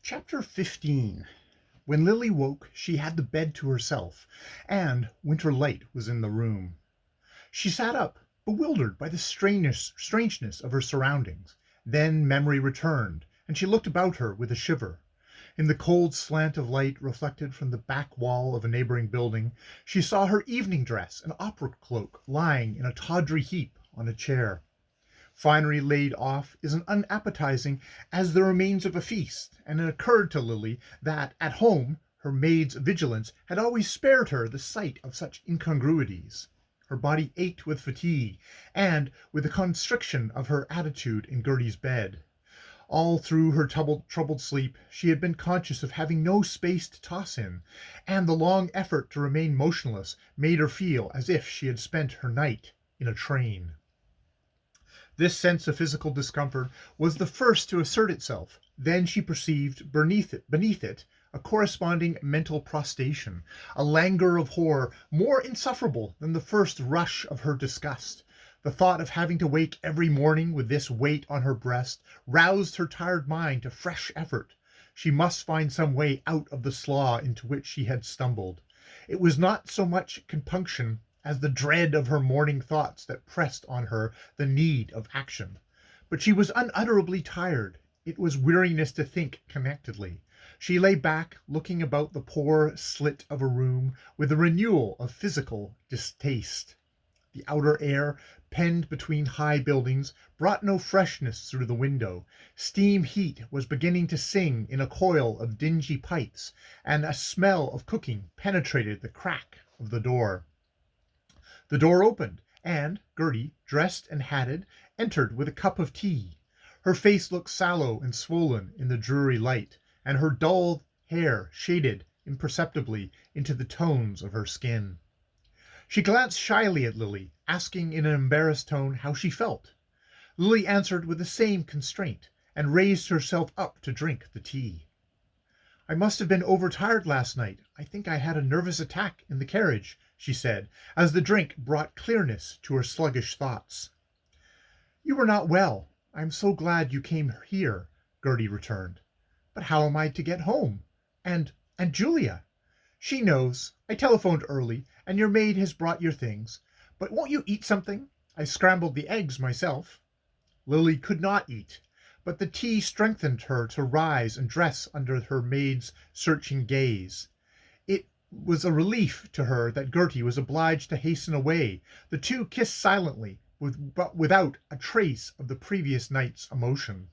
Chapter 15. When Lily woke, she had the bed to herself, and winter light was in the room. She sat up, bewildered by the strangeness of her surroundings. Then memory returned, and she looked about her with a shiver. In the cold slant of light reflected from the back wall of a neighboring building, she saw her evening dress and opera cloak lying in a tawdry heap on a chair. Finery laid off is as unappetizing as the remains of a feast, and it occurred to Lily that, at home, her maid's vigilance had always spared her the sight of such incongruities. Her body ached with fatigue, and with the constriction of her attitude in Gertie's bed. All through her troubled sleep she had been conscious of having no space to toss in, and the long effort to remain motionless made her feel as if she had spent her night in a train. This sense of physical discomfort was the first to assert itself. Then she perceived beneath it a corresponding mental prostration, a languor of horror more insufferable than the first rush of her disgust. The thought of having to wake every morning with this weight on her breast roused her tired mind to fresh effort. She must find some way out of the slough into which she had stumbled. It was not so much compunction as the dread of her morning thoughts that pressed on her the need of action. But she was unutterably tired. It was weariness to think connectedly. She lay back, looking about the poor slit of a room with a renewal of physical distaste. The outer air, penned between high buildings, brought no freshness through the window. Steam heat was beginning to sing in a coil of dingy pipes, and a smell of cooking penetrated the crack of the door. The door opened, and Gertie, dressed and hatted, entered with a cup of tea. Her face looked sallow and swollen in the dreary light, and her dull hair shaded imperceptibly into the tones of her skin. She glanced shyly at Lily, asking in an embarrassed tone how she felt. Lily answered with the same constraint, and raised herself up to drink the tea. "I must have been overtired last night. I think I had a nervous attack in the carriage," she said, as the drink brought clearness to her sluggish thoughts. "You were not well. I am so glad you came here," Gertie returned. "But how am I to get home? And Julia?" "She knows. I telephoned early, and your maid has brought your things. But won't you eat something? I scrambled the eggs myself." Lily could not eat, but the tea strengthened her to rise and dress under her maid's searching gaze. It was a relief to her that Gertie was obliged to hasten away. The two kissed silently, but without a trace of the previous night's emotion.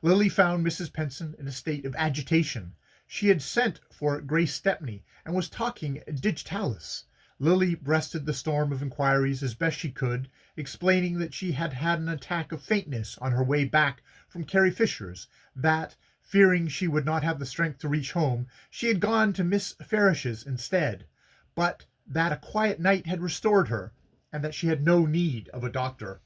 Lily found Mrs. Penson in a state of agitation. She had sent for Grace Stepney and was talking digitalis. Lily breasted the storm of inquiries as best she could, explaining that she had had an attack of faintness on her way back from Carrie Fisher's, that, fearing she would not have the strength to reach home, she had gone to Miss Farish's instead, but that a quiet night had restored her, and that she had no need of a doctor.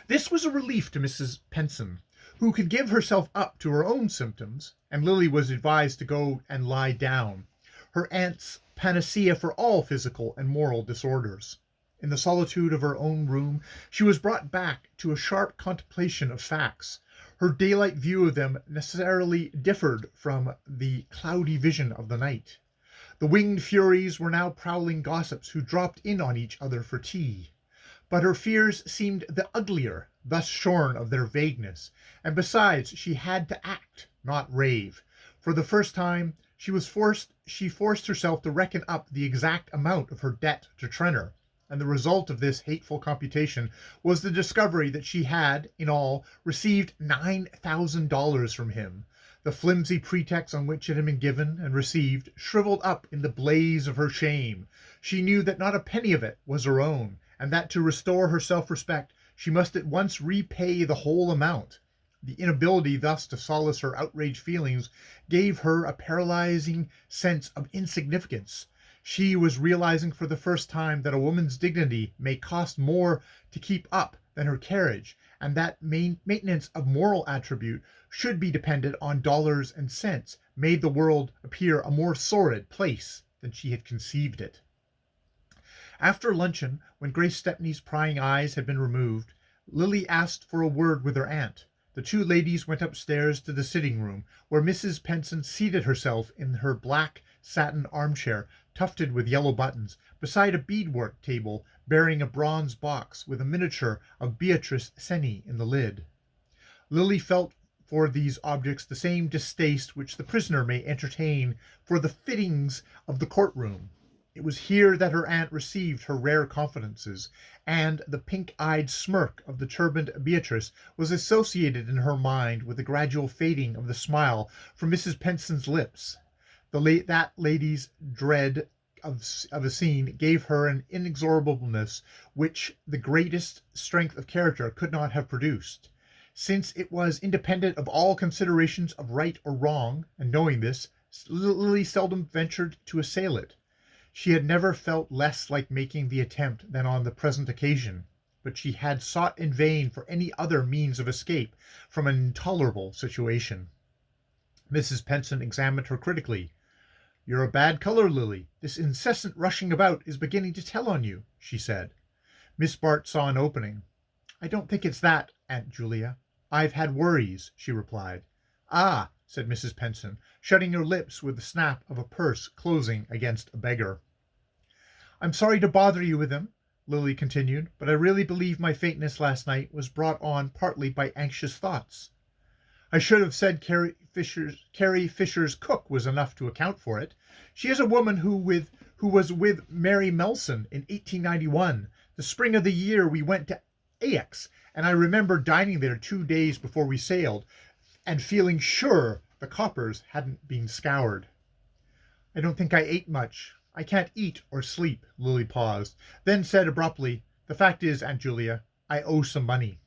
This was a relief to Mrs. Penson, who could give herself up to her own symptoms, and Lily was advised to go and lie down, her aunt's panacea for all physical and moral disorders. In the solitude of her own room, she was brought back to a sharp contemplation of facts. Her daylight view of them necessarily differed from the cloudy vision of the night. The winged furies were now prowling gossips who dropped in on each other for tea. But her fears seemed the uglier, thus shorn of their vagueness, and besides she had to act, not rave. For the first time she forced herself to reckon up the exact amount of her debt to Trenor, and the result of this hateful computation was the discovery that she had, in all, received $9,000 from him. The flimsy pretext on which it had been given and received shriveled up in the blaze of her shame. She knew that not a penny of it was her own, and that to restore her self-respect she must at once repay the whole amount. The inability thus to solace her outraged feelings gave her a paralyzing sense of insignificance. She was realizing for the first time that a woman's dignity may cost more to keep up than her carriage, and that maintenance of moral attribute should be dependent on dollars and cents, made the world appear a more sordid place than she had conceived it. After luncheon, when Grace Stepney's prying eyes had been removed, Lily asked for a word with her aunt. The two ladies went upstairs to the sitting room, where Mrs. Penson seated herself in her black satin armchair, tufted with yellow buttons, beside a beadwork table bearing a bronze box with a miniature of Beatrice Seni in the lid. Lily felt for these objects the same distaste which the prisoner may entertain for the fittings of the court-room. It was here that her aunt received her rare confidences, and the pink-eyed smirk of the turbaned Beatrice was associated in her mind with the gradual fading of the smile from Mrs. Penson's lips. That lady's dread of a scene gave her an inexorableness which the greatest strength of character could not have produced. Since it was independent of all considerations of right or wrong, and knowing this, Lily seldom ventured to assail it. She had never felt less like making the attempt than on the present occasion, but she had sought in vain for any other means of escape from an intolerable situation. Mrs. Penson examined her critically. "You're a bad color, Lily. This incessant rushing about is beginning to tell on you," she said. Miss Bart saw an opening. "I don't think it's that, Aunt Julia. I've had worries," she replied. "Ah," said Mrs. Penson, shutting her lips with the snap of a purse closing against a beggar. "I'm sorry to bother you with them," Lily continued, "but I really believe my faintness last night was brought on partly by anxious thoughts. I should have said Carrie Fisher's cook was enough to account for it. She is a woman who was with Mary Melson in 1891, the spring of the year we went to Aix, and I remember dining there 2 days before we sailed, and feeling sure the coppers hadn't been scoured." "I don't think I ate much. I can't eat or sleep." Lily paused, then said abruptly, "The fact is, Aunt Julia, I owe some money."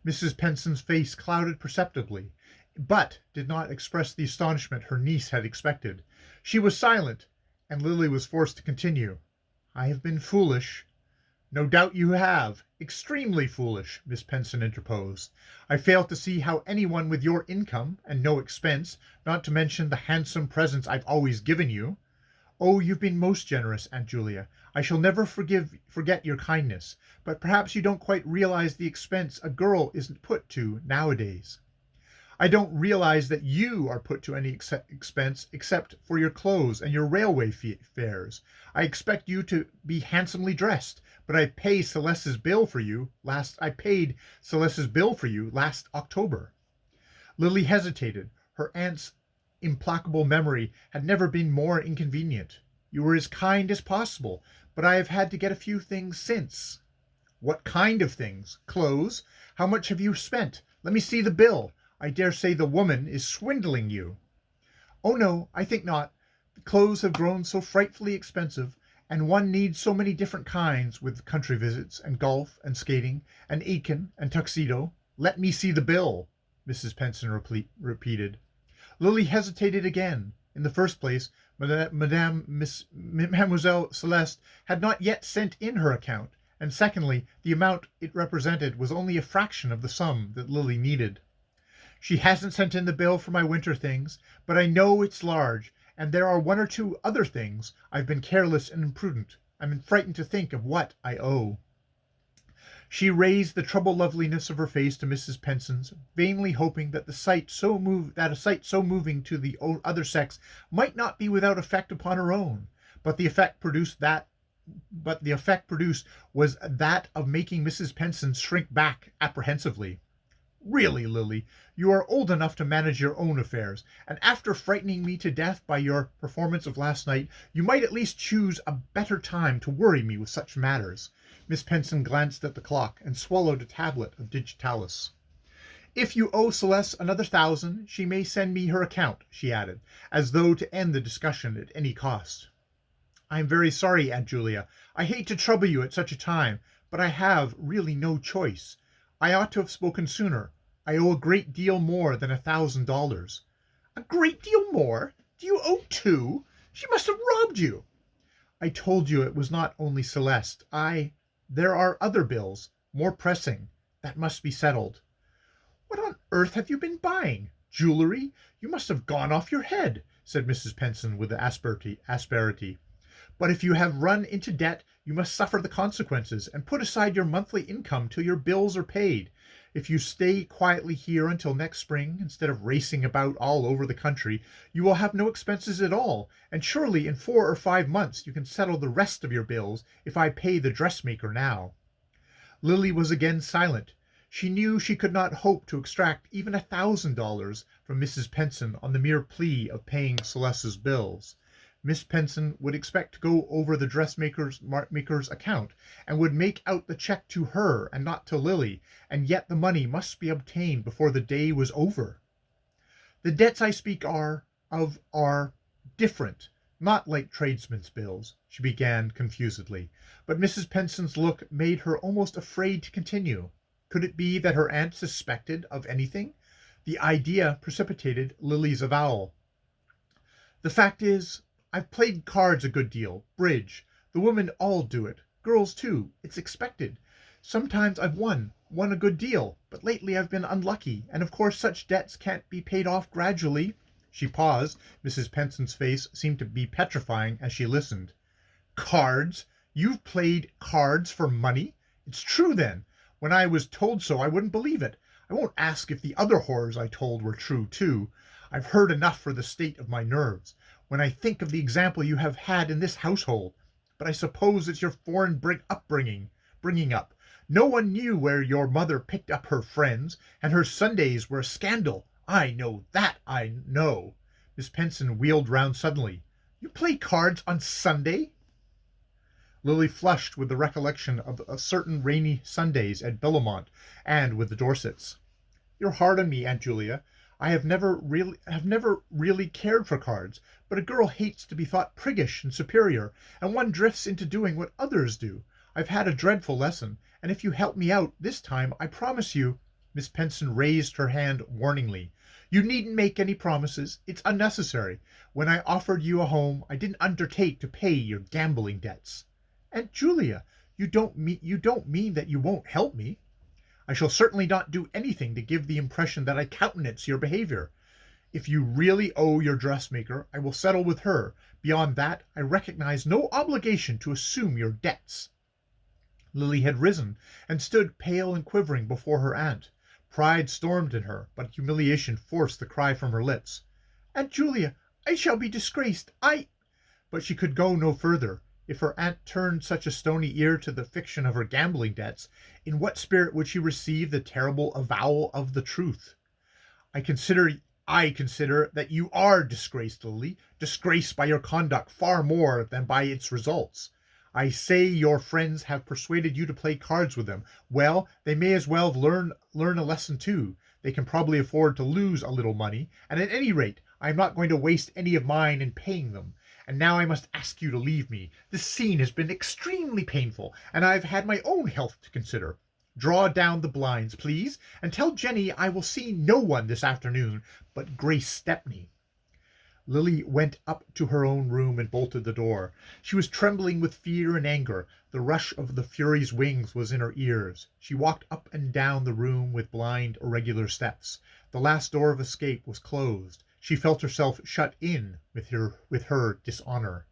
Mrs. Penson's face clouded perceptibly, but did not express the astonishment her niece had expected. She was silent, and Lily was forced to continue. "I have been foolish." "No doubt you have. Extremely foolish," Miss Penson interposed. "I fail to see how anyone with your income and no expense, not to mention the handsome presents I've always given you—" "Oh, you've been most generous, Aunt Julia. I shall never forget your kindness, but perhaps you don't quite realize the expense a girl isn't put to nowadays." "I don't realize that you are put to any expense except for your clothes and your railway fares. I expect you to be handsomely dressed, but I paid Celeste's bill for you last October." Lily hesitated. Her aunt's implacable memory had never been more inconvenient. "You were as kind as possible, but I have had to get a few things since." "What kind of things? Clothes? How much have you spent? Let me see the bill. I dare say the woman is swindling you." "Oh no, I think not. The clothes have grown so frightfully expensive, and one needs so many different kinds, with country visits, and golf, and skating, and Aiken, and tuxedo." "Let me see the bill," Mrs. Penson repeated. Lily hesitated again. In the first place, Mademoiselle Celeste had not yet sent in her account, and secondly, the amount it represented was only a fraction of the sum that Lily needed. "She hasn't sent in the bill for my winter things, but I know it's large, and there are 1 or 2 other things. I've been careless and imprudent. I'm frightened to think of what I owe." She raised the troubled loveliness of her face to Mrs. Penson's, vainly hoping that a sight so moving to the other sex might not be without effect upon her own. But the effect produced was that of making Mrs. Penson shrink back apprehensively. "Really, Lily, you are old enough to manage your own affairs, and after frightening me to death by your performance of last night, you might at least choose a better time to worry me with such matters." Miss Penson glanced at the clock and swallowed a tablet of digitalis. "If you owe Celeste another 1,000, she may send me her account," she added, as though to end the discussion at any cost. "I am very sorry, Aunt Julia. I hate to trouble you at such a time, but I have really no choice. I ought to have spoken sooner. I owe a great deal more than $1,000. "A great deal more? Do you owe 2? She must have robbed you." "I told you it was not only Celeste. There are other bills, more pressing, that must be settled." "What on earth have you been buying? Jewelry? You must have gone off your head," said Mrs. Penson with asperity. "But if you have run into debt, you must suffer the consequences, and put aside your monthly income till your bills are paid. If you stay quietly here until next spring, instead of racing about all over the country, you will have no expenses at all, and surely in 4 or 5 months you can settle the rest of your bills if I pay the dressmaker now." Lily was again silent. She knew she could not hope to extract even $1,000 from Mrs. Penson on the mere plea of paying Celeste's bills. Miss Penson would expect to go over the dressmaker's account, and would make out the check to her and not to Lily, and yet the money must be obtained before the day was over. "The debts I speak of are different, not like tradesmen's bills," she began confusedly, but Mrs. Penson's look made her almost afraid to continue. Could it be that her aunt suspected of anything? The idea precipitated Lily's avowal. "The fact is, I've played cards a good deal, bridge. The women all do it. Girls too. It's expected. Sometimes I've won a good deal, but lately I've been unlucky, and of course such debts can't be paid off gradually." She paused. Mrs. Penson's face seemed to be petrifying as she listened. "Cards? You've played cards for money? It's true then. When I was told so I wouldn't believe it. I won't ask if the other horrors I told were true too. I've heard enough for the state of my nerves. When I think of the example you have had in this household. But I suppose it's your foreign bringing up. No one knew where your mother picked up her friends, and her Sundays were a scandal. I know that, I know." Miss Penson wheeled round suddenly. "You play cards on Sunday?" Lily flushed with the recollection of certain rainy Sundays at Bellomont and with the Dorsets. "You're hard on me, Aunt Julia. I have never really cared for cards, but a girl hates to be thought priggish and superior, and one drifts into doing what others do. I've had a dreadful lesson, and if you help me out this time, I promise you—" Miss Penson raised her hand warningly. "You needn't make any promises. It's unnecessary. When I offered you a home, I didn't undertake to pay your gambling debts." "Aunt Julia, you don't mean that you won't help me?" "I shall certainly not do anything to give the impression that I countenance your behavior. If you really owe your dressmaker, I will settle with her. Beyond that, I recognize no obligation to assume your debts." Lily had risen, and stood pale and quivering before her aunt. Pride stormed in her, but humiliation forced the cry from her lips. "Aunt Julia, I shall be disgraced. But she could go no further. If her aunt turned such a stony ear to the fiction of her gambling debts, in what spirit would she receive the terrible avowal of the truth? I consider that you are disgraced, Lily, disgraced by your conduct far more than by its results. I say your friends have persuaded you to play cards with them. Well, they may as well learn a lesson too. They can probably afford to lose a little money, and at any rate, I am not going to waste any of mine in paying them. And now I must ask you to leave me. This scene has been extremely painful, and I have had my own health to consider. Draw down the blinds, please, and tell Jenny I will see no one this afternoon but Grace Stepney." Lily went up to her own room and bolted the door. She was trembling with fear and anger. The rush of the Fury's wings was in her ears. She walked up and down the room with blind, irregular steps. The last door of escape was closed. She felt herself shut in with her dishonor.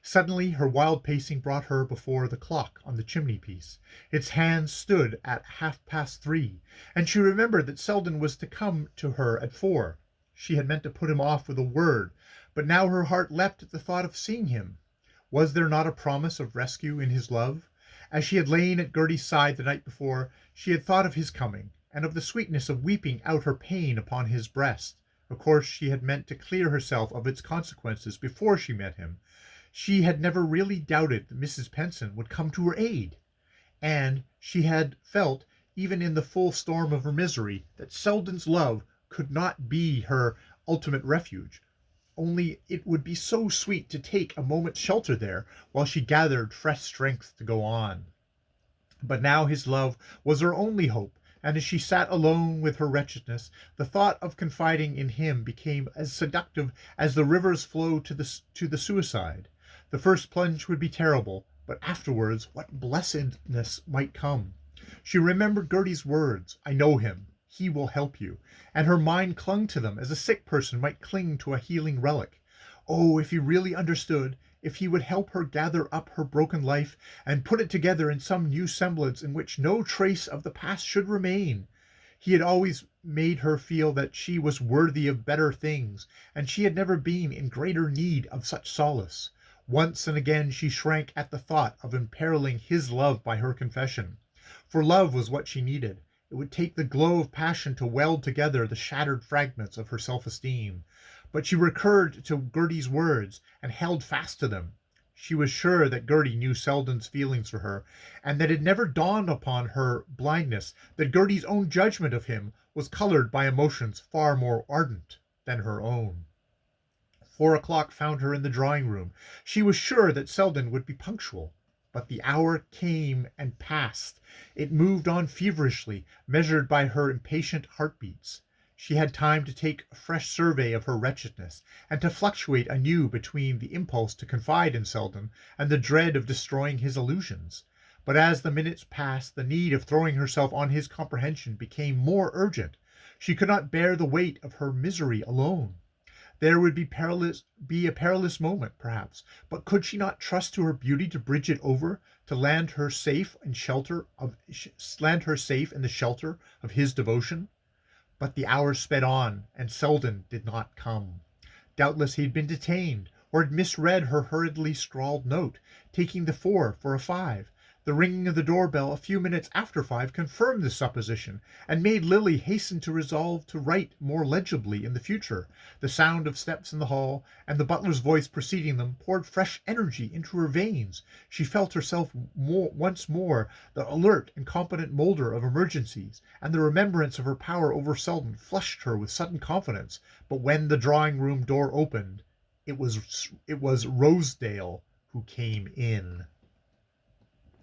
Suddenly her wild pacing brought her before the clock on the chimney-piece. Its hands stood at 3:30, and she remembered that Selden was to come to her at 4. She had meant to put him off with a word, but now her heart leapt at the thought of seeing him. Was there not a promise of rescue in his love? As she had lain at Gertie's side the night before, she had thought of his coming, and of the sweetness of weeping out her pain upon his breast. Of course she had meant to clear herself of its consequences before she met him. She had never really doubted that Mrs. Penson would come to her aid, and she had felt, even in the full storm of her misery, that Selden's love could not be her ultimate refuge. Only it would be so sweet to take a moment's shelter there while she gathered fresh strength to go on. But now his love was her only hope, and as she sat alone with her wretchedness, the thought of confiding in him became as seductive as the river's flow to the suicide. The first plunge would be terrible, but afterwards what blessedness might come. She remembered Gertie's words, "I know him. He will help you," and her mind clung to them as a sick person might cling to a healing relic. Oh, if he really understood, if he would help her gather up her broken life and put it together in some new semblance in which no trace of the past should remain. He had always made her feel that she was worthy of better things, and she had never been in greater need of such solace. Once and again she shrank at the thought of imperiling his love by her confession. For love was what she needed. It would take the glow of passion to weld together the shattered fragments of her self-esteem. But she recurred to Gertie's words and held fast to them. She was sure that Gertie knew Selden's feelings for her, and that it never dawned upon her blindness that Gertie's own judgment of him was colored by emotions far more ardent than her own. 4 o'clock found her in the drawing room. She was sure that Selden would be punctual. But the hour came and passed. It moved on feverishly, measured by her impatient heartbeats. She had time to take a fresh survey of her wretchedness, and to fluctuate anew between the impulse to confide in Selden and the dread of destroying his illusions. But as the minutes passed, the need of throwing herself on his comprehension became more urgent. She could not bear the weight of her misery alone. There would be a perilous moment, perhaps, but could she not trust to her beauty to bridge it over, to land her safe in the shelter of his devotion? But the hours sped on, and Selden did not come. Doubtless he had been detained, or had misread her hurriedly scrawled note, taking the 4 for a 5. The ringing of the doorbell a few minutes after 5 confirmed this supposition, and made Lily hasten to resolve to write more legibly in the future. The sound of steps in the hall, and the butler's voice preceding them, poured fresh energy into her veins. She felt herself once more the alert and competent moulder of emergencies, and the remembrance of her power over Selden flushed her with sudden confidence. But when the drawing-room door opened, it was Rosedale who came in.